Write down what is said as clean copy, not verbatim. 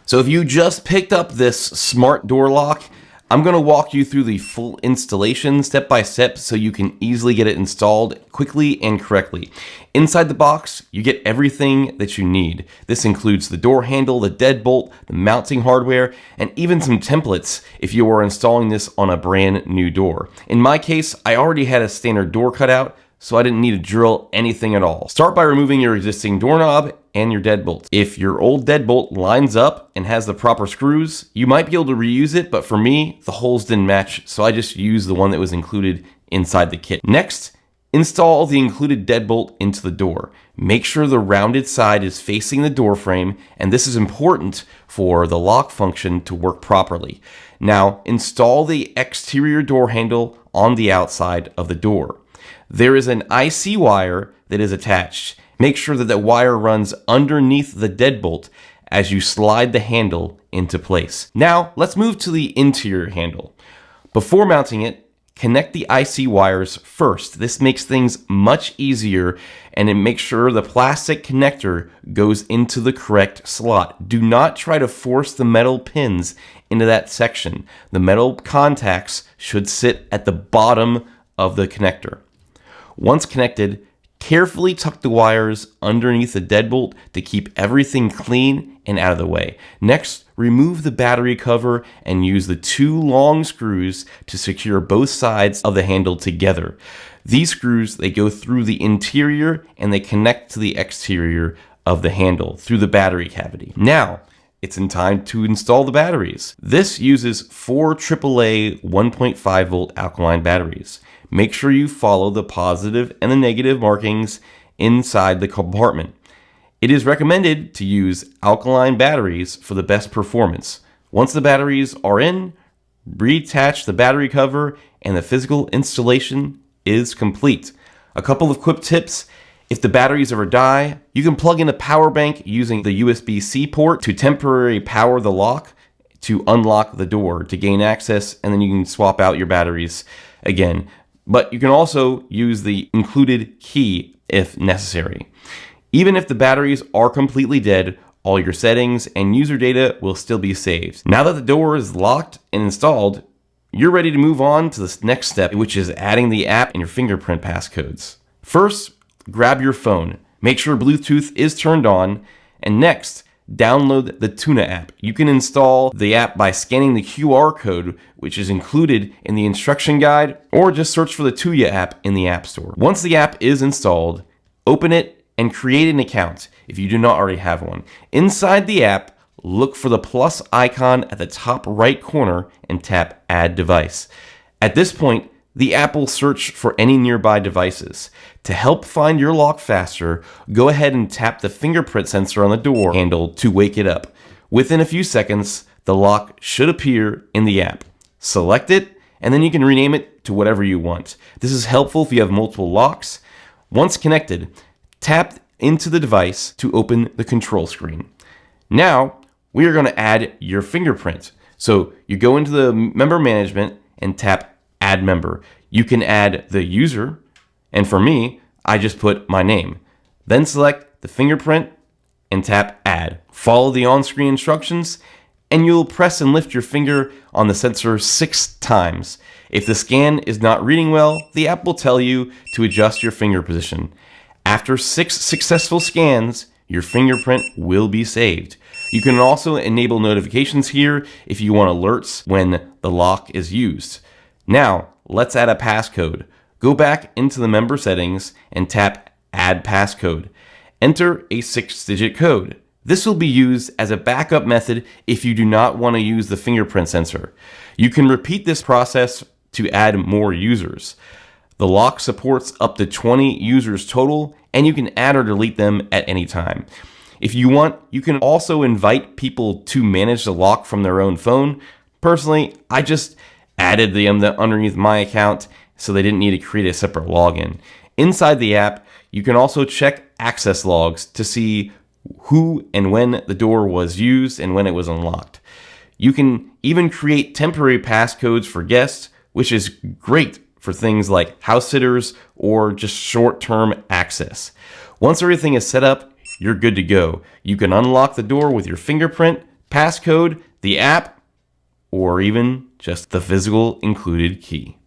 So if you just picked up this smart door lock, I'm going to walk you through the full installation step by step so you can easily get it installed quickly and correctly. Inside the box, you get everything that you need. This includes the door handle, the deadbolt, the mounting hardware, and even some templates if you are installing this on a brand new door. In my case, I already had a standard door cutout, so I didn't need to drill anything at all. Start by removing your existing doorknob and your deadbolt. If your old deadbolt lines up and has the proper screws, you might be able to reuse it, but for me, the holes didn't match, so I just used the one that was included inside the kit. Next, install the included deadbolt into the door. Make sure the rounded side is facing the door frame, and this is important for the lock function to work properly. Now, install the exterior door handle on the outside of the door. There is an IC wire that is attached. Make sure that the wire runs underneath the deadbolt as you slide the handle into place. Now, let's move to the interior handle. Before mounting it, connect the IC wires first. This makes things much easier, and it makes sure the plastic connector goes into the correct slot. Do not try to force the metal pins into that section. The metal contacts should sit at the bottom of the connector. Once connected, carefully tuck the wires underneath the deadbolt to keep everything clean and out of the way. Next, remove the battery cover and use the 2 long screws to secure both sides of the handle together. These screws, they go through the interior and they connect to the exterior of the handle through the battery cavity. Now, it's in time to install the batteries. This uses 4 AAA 1.5 volt alkaline batteries. Make sure you follow the positive and the negative markings inside the compartment. It is recommended to use alkaline batteries for the best performance. Once the batteries are in, reattach the battery cover and the physical installation is complete. A couple of quick tips. If the batteries ever die, you can plug in a power bank using the USB-C port to temporarily power the lock to unlock the door to gain access, and then you can swap out your batteries again. But you can also use the included key if necessary. Even if the batteries are completely dead, all your settings and user data will still be saved. Now that the door is locked and installed, you're ready to move on to the next step, which is adding the app and your fingerprint passcodes. First, grab your phone. Make sure Bluetooth is turned on, and next, download the Tuna app. You can install the app by scanning the QR code, which is included in the instruction guide, or just search for the Tuya app in the App Store. Once the app is installed, open it and create an account if you do not already have one. Inside the app, look for the plus icon at the top right corner and tap Add Device. At this point, the app will search for any nearby devices. To help find your lock faster, go ahead and tap the fingerprint sensor on the door handle to wake it up. Within a few seconds, the lock should appear in the app. Select it, and then you can rename it to whatever you want. This is helpful if you have multiple locks. Once connected, tap into the device to open the control screen. Now, we are going to add your fingerprint. So you go into the member management and tap Add Member. You can add the user, and for me, I just put my name. Then select the fingerprint and tap Add. Follow the on-screen instructions, and you'll press and lift your finger on the sensor 6 times. If the scan is not reading well, the app will tell you to adjust your finger position. After 6 successful scans, your fingerprint will be saved. You can also enable notifications here if you want alerts when the lock is used. Now, let's add a passcode. Go back into the member settings and tap Add Passcode. Enter a 6-digit code. This will be used as a backup method if you do not want to use the fingerprint sensor. You can repeat this process to add more users. The lock supports up to 20 users total, and you can add or delete them at any time. If you want, you can also invite people to manage the lock from their own phone. Personally, I just added them underneath my account so they didn't need to create a separate login. Inside the app, you can also check access logs to see who and when the door was used and when it was unlocked. You can even create temporary passcodes for guests, which is great for things like house sitters or just short-term access. Once everything is set up, you're good to go. You can unlock the door with your fingerprint, passcode, the app, or even just the physical included key.